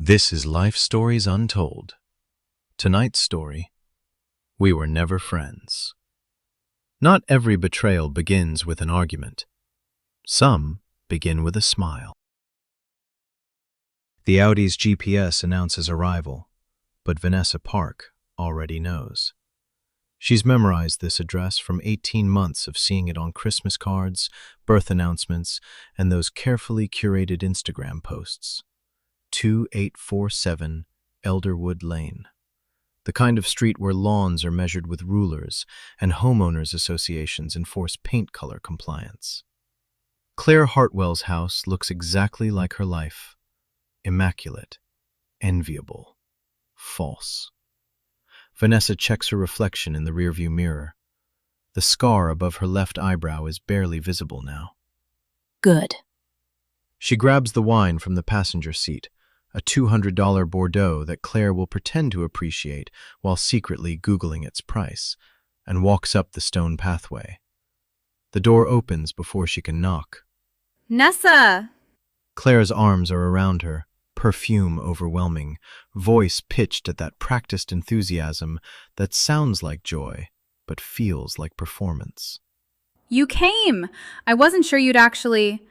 This is Life Stories Untold. Tonight's story, We Were Never Friends. Not every betrayal begins with an argument. Some begin with a smile. The Audi's GPS announces arrival, but Vanessa Park already knows. She's memorized this address from 18 months of seeing it on Christmas cards, birth announcements, and those carefully curated Instagram posts. 2847 Elderwood Lane. The kind of street where lawns are measured with rulers and homeowners associations enforce paint color compliance. Claire Hartwell's house looks exactly like her life. Immaculate, enviable, false. Vanessa checks her reflection in the rearview mirror. The scar above her left eyebrow is barely visible now. Good. She grabs the wine from the passenger seat, a $200 Bordeaux that Claire will pretend to appreciate while secretly Googling its price, and walks up the stone pathway. The door opens before she can knock. Nessa! Claire's arms are around her, perfume overwhelming, voice pitched at that practiced enthusiasm that sounds like joy, but feels like performance. You came! I wasn't sure you'd actually...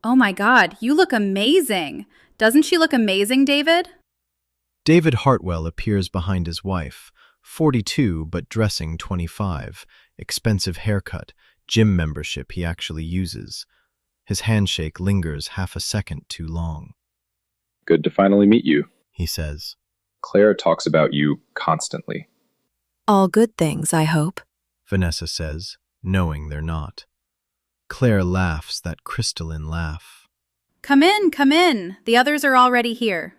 Oh my God, you look amazing! Doesn't she look amazing, David? David Hartwell appears behind his wife, 42 but dressing 25, expensive haircut, gym membership he actually uses. His handshake lingers half a second too long. Good to finally meet you, He says. Claire talks about you constantly. All good things, I hope. Vanessa says, knowing they're not. Claire laughs that crystalline laugh. Come in, come in. The others are already here.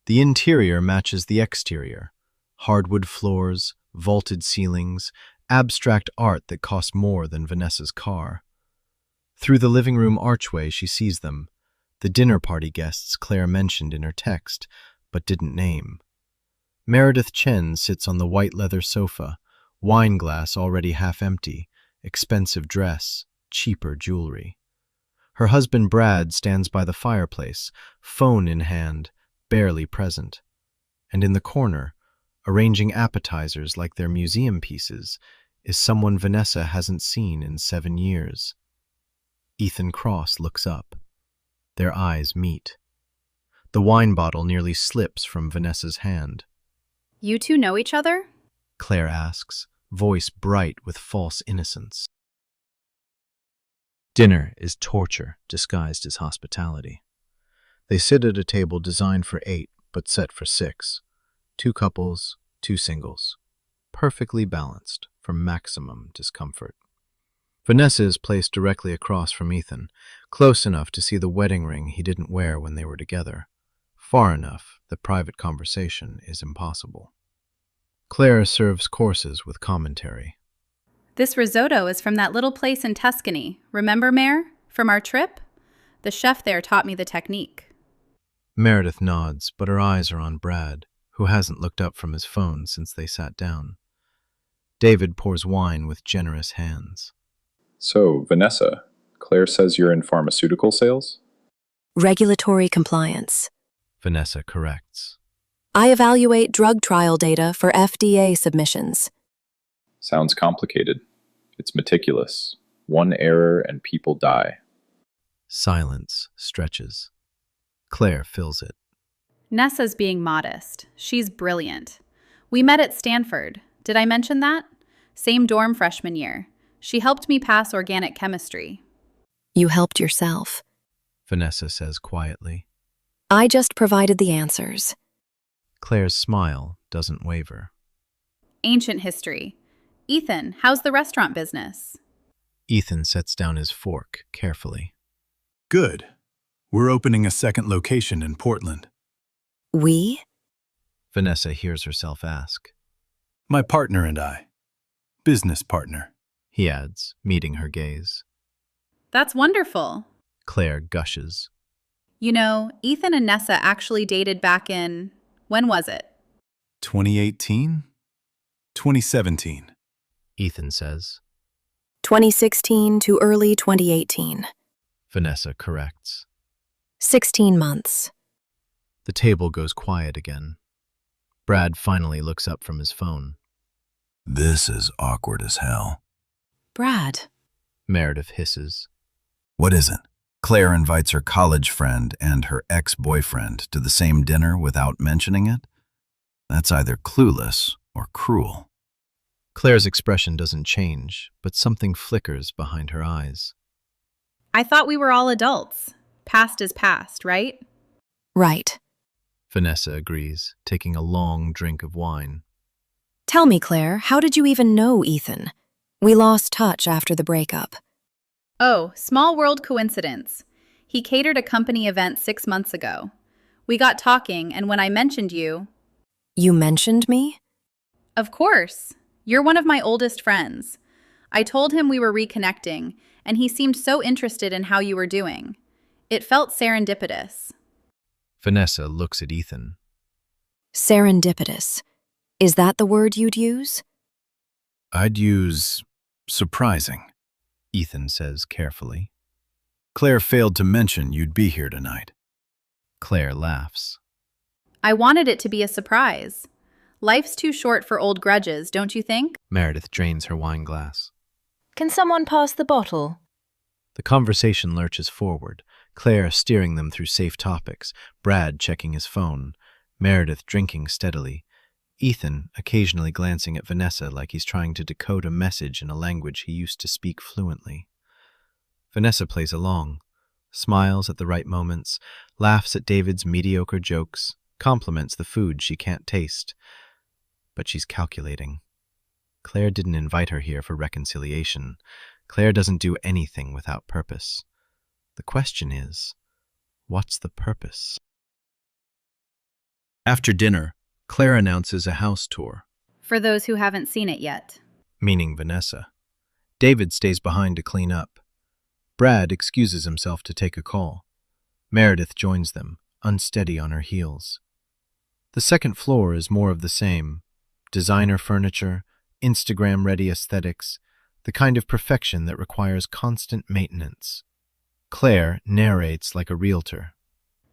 The interior matches the exterior. Hardwood floors, vaulted ceilings, abstract art that costs more than Vanessa's car. Through the living room archway she sees them, the dinner party guests Claire mentioned in her text, but didn't name. Meredith Chen sits on the white leather sofa, wine glass already half empty, expensive dress, cheaper jewelry. Her husband Brad stands by the fireplace, phone in hand, barely present. And in the corner, arranging appetizers like they're museum pieces, is someone Vanessa hasn't seen in 7 years. Ethan Cross looks up. Their eyes meet. The wine bottle nearly slips from Vanessa's hand. You two know each other? Claire asks, voice bright with false innocence. Dinner is torture disguised as hospitality. They sit at a table designed for 8 but set for 6. 2 couples, 2 singles. Perfectly balanced for maximum discomfort. Vanessa is placed directly across from Ethan, close enough to see the wedding ring he didn't wear when they were together. Far enough that private conversation is impossible. Claire serves courses with commentary. This risotto is from that little place in Tuscany. Remember, Mare? From our trip? The chef there taught me the technique. Meredith nods, but her eyes are on Brad, who hasn't looked up from his phone since they sat down. David pours wine with generous hands. So, Vanessa, Claire says you're in pharmaceutical sales? Regulatory compliance. Vanessa corrects. I evaluate drug trial data for FDA submissions. Sounds complicated. It's meticulous. One error and people die. Silence stretches. Claire fills it. Nessa's being modest. She's brilliant. We met at Stanford. Did I mention that? Same dorm freshman year. She helped me pass organic chemistry. You helped yourself. Vanessa says quietly. I just provided the answers. Claire's smile doesn't waver. Ancient history. Ethan, how's the restaurant business? Ethan sets down his fork carefully. Good. We're opening a second location in Portland. We? Vanessa hears herself ask. My partner and I. Business partner. He adds, meeting her gaze. That's wonderful. Claire gushes. You know, Ethan and Nessa actually dated back in... When was it? 2018? 2017. Ethan says. 2016 to early 2018. Vanessa corrects. 16 months. The table goes quiet again. Brad finally looks up from his phone. This is awkward as hell. Brad. Meredith hisses. What is it? Claire invites her college friend and her ex-boyfriend to the same dinner without mentioning it? That's either clueless or cruel. Claire's expression doesn't change, but something flickers behind her eyes. I thought we were all adults. Past is past, right? Right. Vanessa agrees, taking a long drink of wine. Tell me, Claire, how did you even know Ethan? We lost touch after the breakup. Oh, small world coincidence. He catered a company event 6 months ago. We got talking, and when I mentioned you... You mentioned me? Of course. You're one of my oldest friends. I told him we were reconnecting, and he seemed so interested in how you were doing. It felt serendipitous. Vanessa looks at Ethan. Serendipitous. Is that the word you'd use? I'd use surprising, Ethan says carefully. Claire failed to mention you'd be here tonight. Claire laughs. I wanted it to be a surprise. Life's too short for old grudges, don't you think? Meredith drains her wine glass. Can someone pass the bottle? The conversation lurches forward, Claire steering them through safe topics, Brad checking his phone, Meredith drinking steadily, Ethan occasionally glancing at Vanessa like he's trying to decode a message in a language he used to speak fluently. Vanessa plays along, smiles at the right moments, laughs at David's mediocre jokes, compliments the food she can't taste. But she's calculating. Claire didn't invite her here for reconciliation. Claire doesn't do anything without purpose. The question is, what's the purpose? After dinner, Claire announces a house tour. For those who haven't seen it yet. Meaning Vanessa. David stays behind to clean up. Brad excuses himself to take a call. Meredith joins them, unsteady on her heels. The second floor is more of the same. Designer furniture, Instagram-ready aesthetics, the kind of perfection that requires constant maintenance. Claire narrates like a realtor.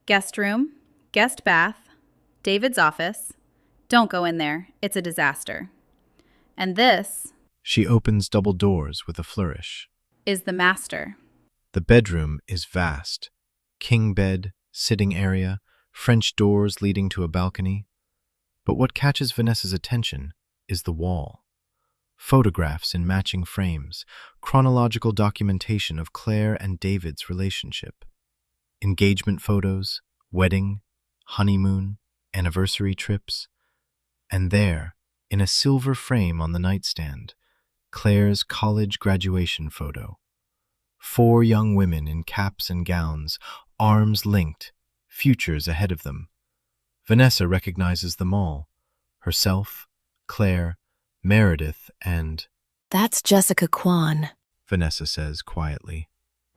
Guest room, guest bath, David's office. Don't go in there, it's a disaster. And this... She opens double doors with a flourish. ...is the master. The bedroom is vast. King bed, sitting area, French doors leading to a balcony. But what catches Vanessa's attention is the wall. Photographs in matching frames, chronological documentation of Claire and David's relationship. Engagement photos, wedding, honeymoon, anniversary trips. And there, in a silver frame on the nightstand, Claire's college graduation photo. 4 young women in caps and gowns, arms linked, futures ahead of them. Vanessa recognizes them all. Herself, Claire, Meredith, and... That's Jessica Kwan. Vanessa says quietly.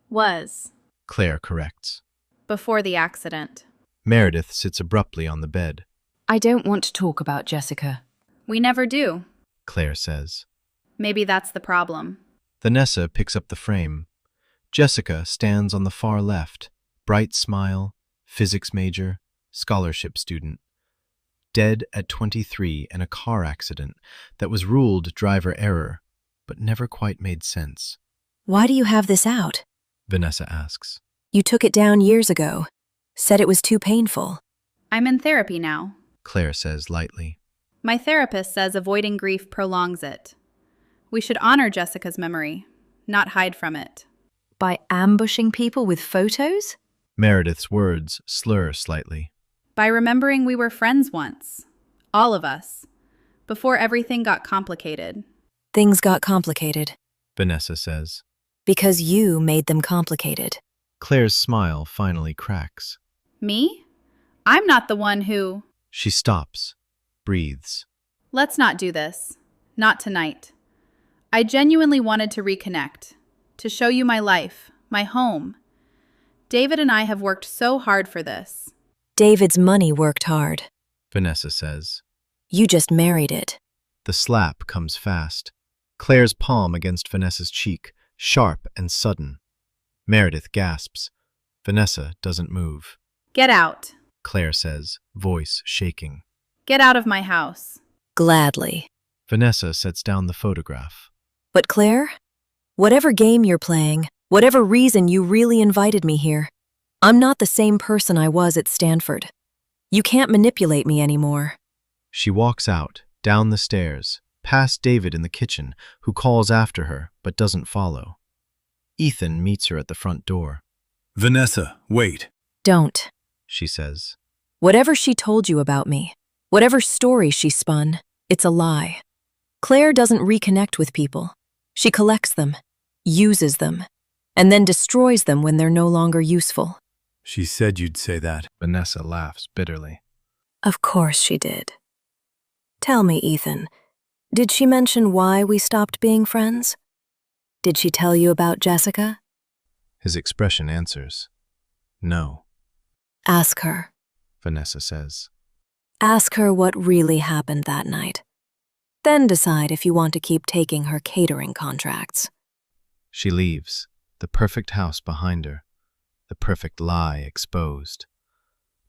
Was. Claire corrects. Before the accident. Meredith sits abruptly on the bed. I don't want to talk about Jessica. We never do. Claire says. Maybe that's the problem. Vanessa picks up the frame. Jessica stands on the far left, bright smile, physics major, scholarship student. Dead at 23 in a car accident that was ruled driver error, but never quite made sense. Why do you have this out? Vanessa asks. You took it down years ago. Said it was too painful. I'm in therapy now. Claire says lightly. My therapist says avoiding grief prolongs it. We should honor Jessica's memory, not hide from it. By ambushing people with photos? Meredith's words slur slightly. By remembering we were friends once. All of us. Before everything got complicated. Things got complicated. Vanessa says. Because you made them complicated. Claire's smile finally cracks. Me? I'm not the one who... She stops, breathes. Let's not do this. Not tonight. I genuinely wanted to reconnect. To show you my life, my home. David and I have worked so hard for this. David's money worked hard. Vanessa says. You just married it. The slap comes fast. Claire's palm against Vanessa's cheek, sharp and sudden. Meredith gasps. Vanessa doesn't move. Get out. Claire says, voice shaking. Get out of my house. Gladly. Vanessa sets down the photograph. But Claire, whatever game you're playing, whatever reason you really invited me here, I'm not the same person I was at Stanford. You can't manipulate me anymore. She walks out, down the stairs, past David in the kitchen, who calls after her but doesn't follow. Ethan meets her at the front door. Vanessa, wait. Don't, She says. Whatever she told you about me, whatever story she spun, it's a lie. Claire doesn't reconnect with people. She collects them, uses them, and then destroys them when they're no longer useful. She said you'd say that. Vanessa laughs bitterly. Of course she did. Tell me, Ethan, did she mention why we stopped being friends? Did she tell you about Jessica? His expression answers. No, Ask her. Vanessa says. Ask her what really happened that night. Then decide if you want to keep taking her catering contracts. She leaves, the perfect house behind her, the perfect lie exposed.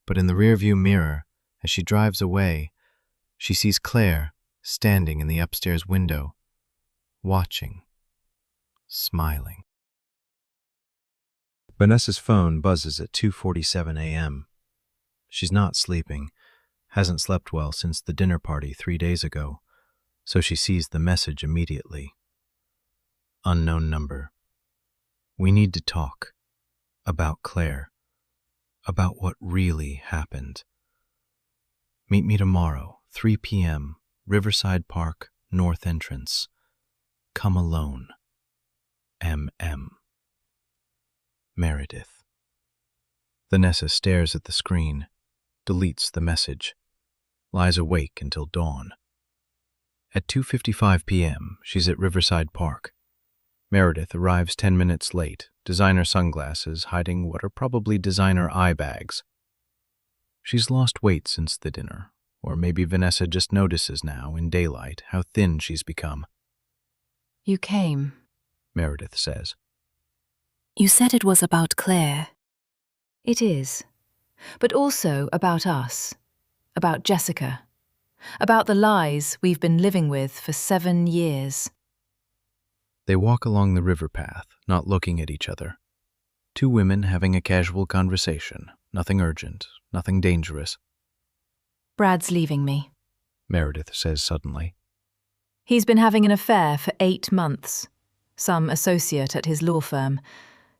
But in the rearview mirror, as she drives away, she sees Claire standing in the upstairs window, watching, smiling. Vanessa's phone buzzes at 2:47 a.m. She's not sleeping, hasn't slept well since the dinner party 3 days ago, so she sees the message immediately. Unknown number. We need to talk. About Claire. About what really happened. Meet me tomorrow, 3 p.m., Riverside Park, North Entrance. Come alone. M.M. Meredith. Vanessa stares at the screen, deletes the message, lies awake until dawn. At 2:55 p.m., she's at Riverside Park. Meredith arrives 10 minutes late, designer sunglasses hiding what are probably designer eye bags. She's lost weight since the dinner, or maybe Vanessa just notices now, in daylight, how thin she's become. You came. Meredith says. You said it was about Claire. It is. But also about us. About Jessica. About the lies we've been living with for 7 years. They walk along the river path, not looking at each other. Two women having a casual conversation, nothing urgent, nothing dangerous. Brad's leaving me. Meredith says suddenly. He's been having an affair for 8 months. Some associate at his law firm.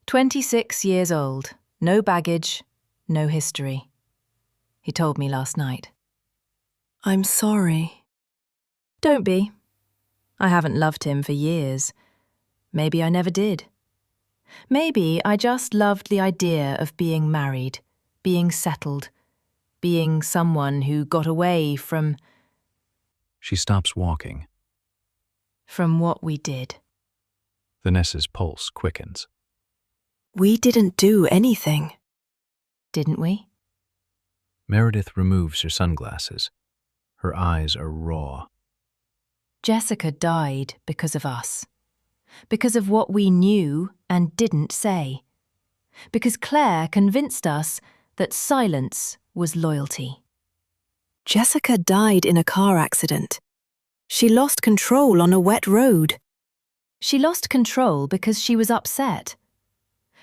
26 years old. No baggage, no history. He told me last night. I'm sorry. Don't be. I haven't loved him for years. Maybe I never did. Maybe I just loved the idea of being married, being settled, being someone who got away from She stops walking. what we did. Vanessa's pulse quickens. We didn't do anything. Didn't we? Meredith removes her sunglasses. Her eyes are raw. Jessica died because of us. Because of what we knew and didn't say. Because Claire convinced us that silence was loyalty. Jessica died in a car accident. She lost control on a wet road. She lost control because she was upset.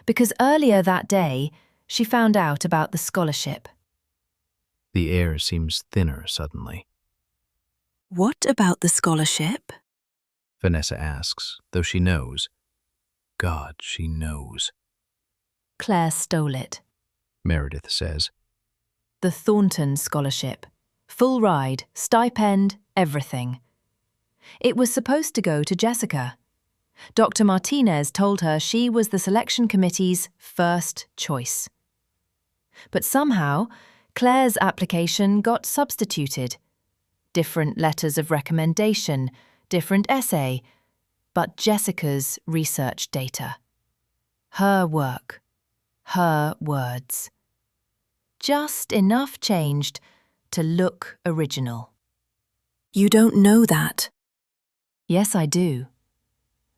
Because earlier that day, she found out about the scholarship. The air seems thinner suddenly. What about the scholarship? Vanessa asks, though she knows. God, she knows. Claire stole it. Meredith says. The Thornton scholarship. Full ride, stipend, everything. It was supposed to go to Jessica. Dr. Martinez told her she was the selection committee's first choice. But somehow, Claire's application got substituted. Different letters of recommendation, different essay, but Jessica's research data. Her work. Her words. Just enough changed to look original. You don't know that. Yes, I do.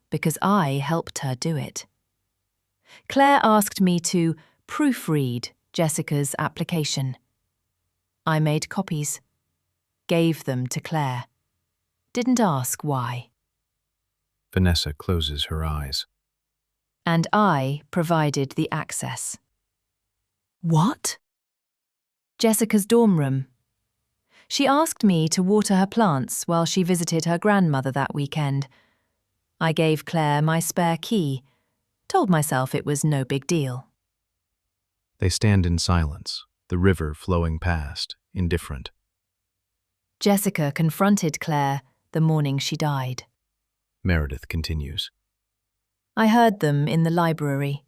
Because I helped her do it. Claire asked me to proofread Jessica's application. I made copies. Gave them to Claire. Didn't ask why. Vanessa closes her eyes. And I provided the access. What? Jessica's dorm room. She asked me to water her plants while she visited her grandmother that weekend. I gave Claire my spare key, told myself it was no big deal. They stand in silence, the river flowing past, indifferent. Jessica confronted Claire the morning she died. Meredith continues. I heard them in the library.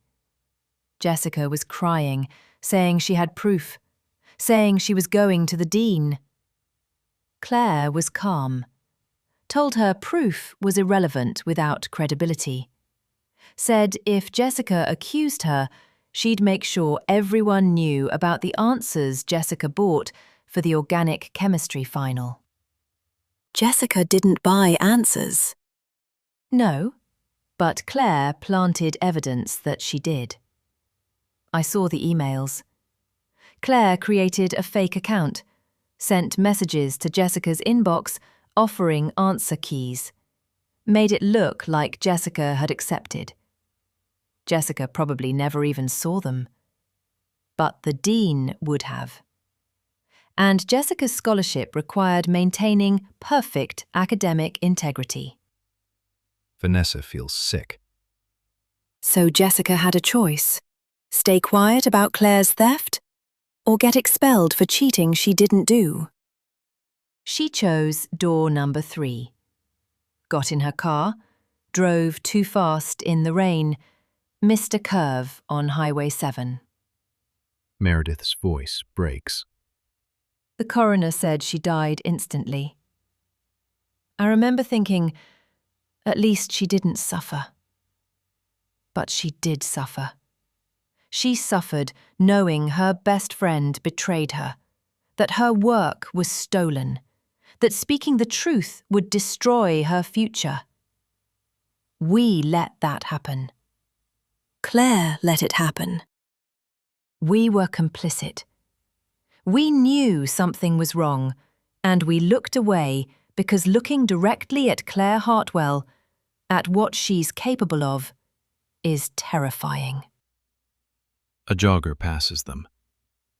Jessica was crying, saying she had proof, saying she was going to the dean. Claire was calm, told her proof was irrelevant without credibility. Said if Jessica accused her, she'd make sure everyone knew about the answers Jessica bought for the organic chemistry final. Jessica didn't buy answers. No, but Claire planted evidence that she did. I saw the emails. Claire created a fake account, sent messages to Jessica's inbox offering answer keys, made it look like Jessica had accepted. Jessica probably never even saw them. But the dean would have. And Jessica's scholarship required maintaining perfect academic integrity. Vanessa feels sick. So Jessica had a choice. Stay quiet about Claire's theft, or get expelled for cheating she didn't do. She chose door number 3. Got in her car, drove too fast in the rain, missed a curve on Highway 7. Meredith's voice breaks. The coroner said she died instantly. I remember thinking, at least she didn't suffer. But she did suffer. She suffered knowing her best friend betrayed her, that her work was stolen, that speaking the truth would destroy her future. We let that happen. Claire let it happen. We were complicit. We knew something was wrong, and we looked away because looking directly at Claire Hartwell, at what she's capable of, is terrifying. A jogger passes them.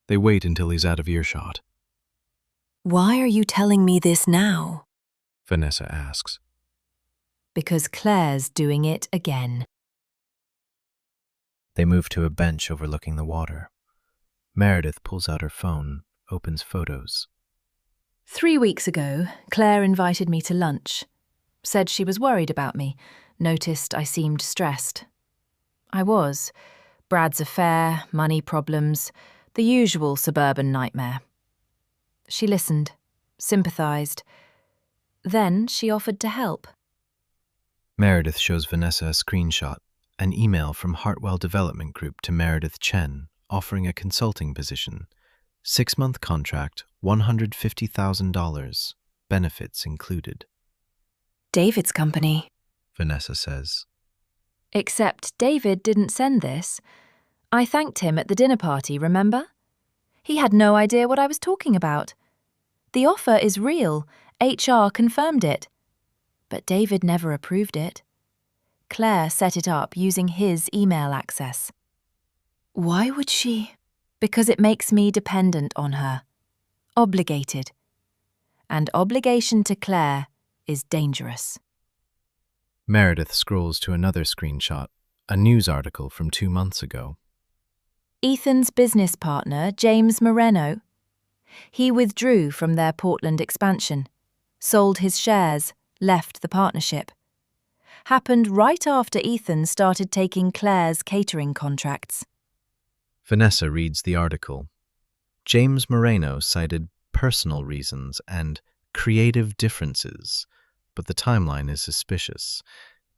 They wait until he's out of earshot. Why are you telling me this now? Vanessa asks. Because Claire's doing it again. They move to a bench overlooking the water. Meredith pulls out her phone, opens photos. 3 weeks ago, Claire invited me to lunch. Said she was worried about me, noticed I seemed stressed. I was. Brad's affair, money problems, the usual suburban nightmare. She listened, sympathized. Then she offered to help. Meredith shows Vanessa a screenshot, an email from Hartwell Development Group to Meredith Chen, offering a consulting position. 6-month contract, $150,000, benefits included. David's company. Vanessa says. Except David didn't send this. I thanked him at the dinner party, remember? He had no idea what I was talking about. The offer is real. HR confirmed it. But David never approved it. Claire set it up using his email access. Why would she? Because it makes me dependent on her. Obligated. And obligation to Claire is dangerous. Meredith scrolls to another screenshot, a news article from 2 months ago. Ethan's business partner, James Moreno. He withdrew from their Portland expansion, sold his shares, left the partnership. Happened right after Ethan started taking Claire's catering contracts. Vanessa reads the article. James Moreno cited personal reasons and creative differences, but the timeline is suspicious.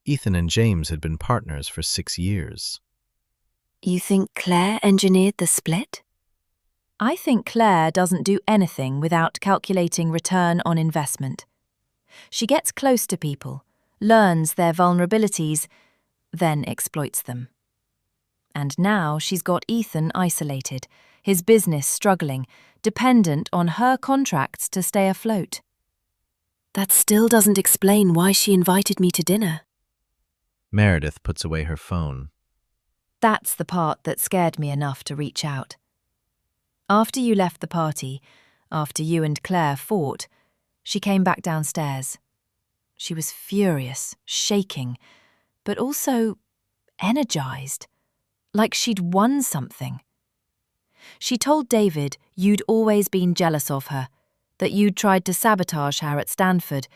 Ethan and James had been partners for 6 years. You think Claire engineered the split? I think Claire doesn't do anything without calculating return on investment. She gets close to people, learns their vulnerabilities, then exploits them. And now she's got Ethan isolated, his business struggling, dependent on her contracts to stay afloat. That still doesn't explain why she invited me to dinner. Meredith puts away her phone. That's the part that scared me enough to reach out. After you left the party, after you and Claire fought, she came back downstairs. She was furious, shaking, but also energized, like she'd won something. She told David you'd always been jealous of her, that you'd tried to sabotage her at Stanford,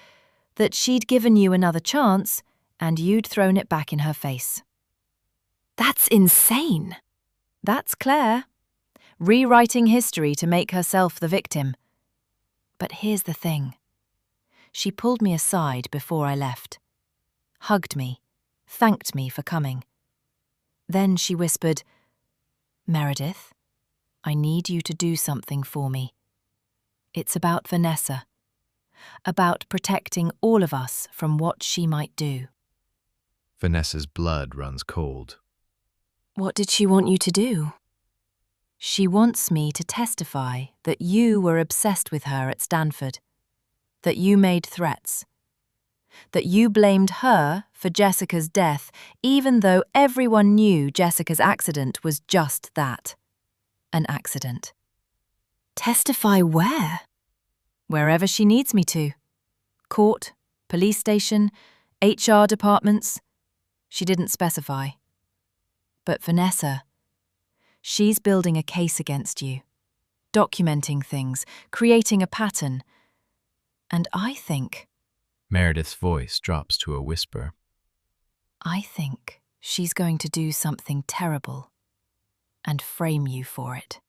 that she'd given you another chance and you'd thrown it back in her face. That's insane. That's Claire, rewriting history to make herself the victim. But here's the thing. She pulled me aside before I left, hugged me, thanked me for coming. Then she whispered, "Meredith, I need you to do something for me. It's about Vanessa, about protecting all of us from what she might do." Vanessa's blood runs cold. What did she want you to do? She wants me to testify that you were obsessed with her at Stanford, that you made threats, that you blamed her for Jessica's death, even though everyone knew Jessica's accident was just that, an accident. Testify where? Wherever she needs me to. Court, police station, HR departments. She didn't specify. But Vanessa, she's building a case against you, documenting things, creating a pattern. And I think Meredith's voice drops to a whisper. she's going to do something terrible and frame you for it.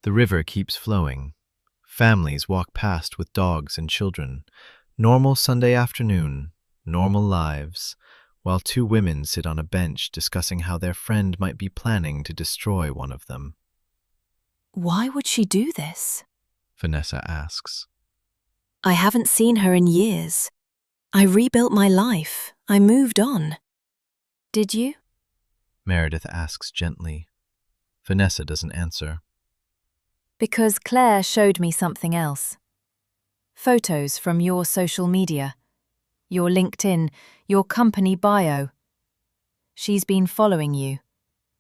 The river keeps flowing. Families walk past with dogs and children. Normal Sunday afternoon, normal lives, while two women sit on a bench discussing how their friend might be planning to destroy one of them. Why would she do this? Vanessa asks. I haven't seen her in years. I rebuilt my life. I moved on. Did you? Meredith asks gently. Vanessa doesn't answer. Because Claire showed me something else. Photos from your social media, your LinkedIn, your company bio. She's been following you,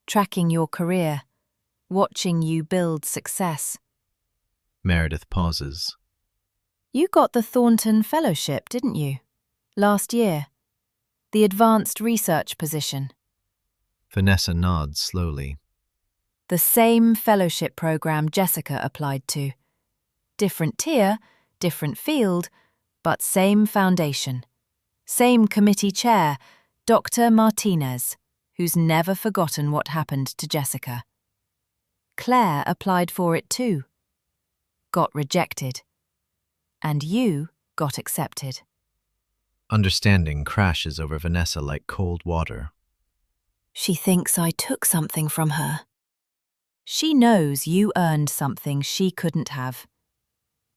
tracking your career, watching you build success. Meredith pauses. You got the Thornton Fellowship, didn't you? Last year. The advanced research position. Vanessa nods slowly. The same fellowship program Jessica applied to. Different tier, different field, but same foundation. Same committee chair, Dr. Martinez, who's never forgotten what happened to Jessica. Claire applied for it too. Got rejected. And you got accepted. Understanding crashes over Vanessa like cold water. She thinks I took something from her. She knows you earned something she couldn't have.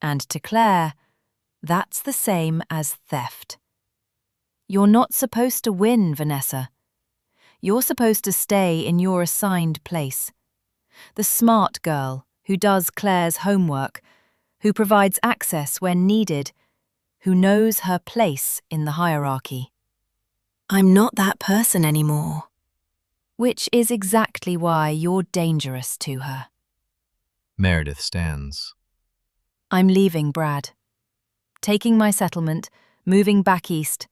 And to Claire, that's the same as theft. You're not supposed to win, Vanessa. You're supposed to stay in your assigned place. The smart girl who does Claire's homework, who provides access when needed, who knows her place in the hierarchy. I'm not that person anymore. Which is exactly why you're dangerous to her. Meredith stands. I'm leaving, Brad. Taking my settlement, moving back east,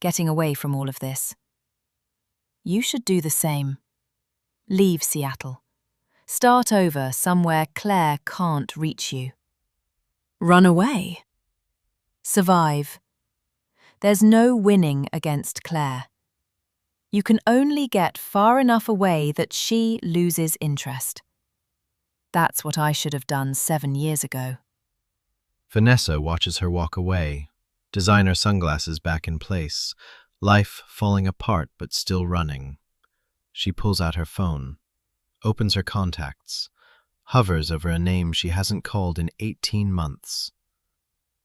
getting away from all of this. You should do the same. Leave Seattle. Start over somewhere Claire can't reach you. Run away. Survive. There's no winning against Claire. You can only get far enough away that she loses interest. That's what I should have done 7 years ago. Vanessa watches her walk away, designer sunglasses back in place, life falling apart but still running. She pulls out her phone, opens her contacts, hovers over a name she hasn't called in 18 months.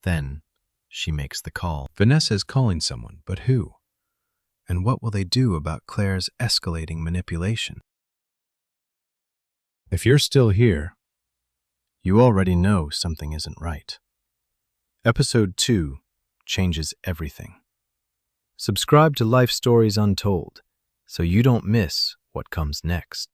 Then she makes the call. Vanessa is calling someone, but who? And what will they do about Claire's escalating manipulation? If you're still here, You already know something isn't right. Episode 2 changes everything. Subscribe to Life Stories Untold so you don't miss what comes next.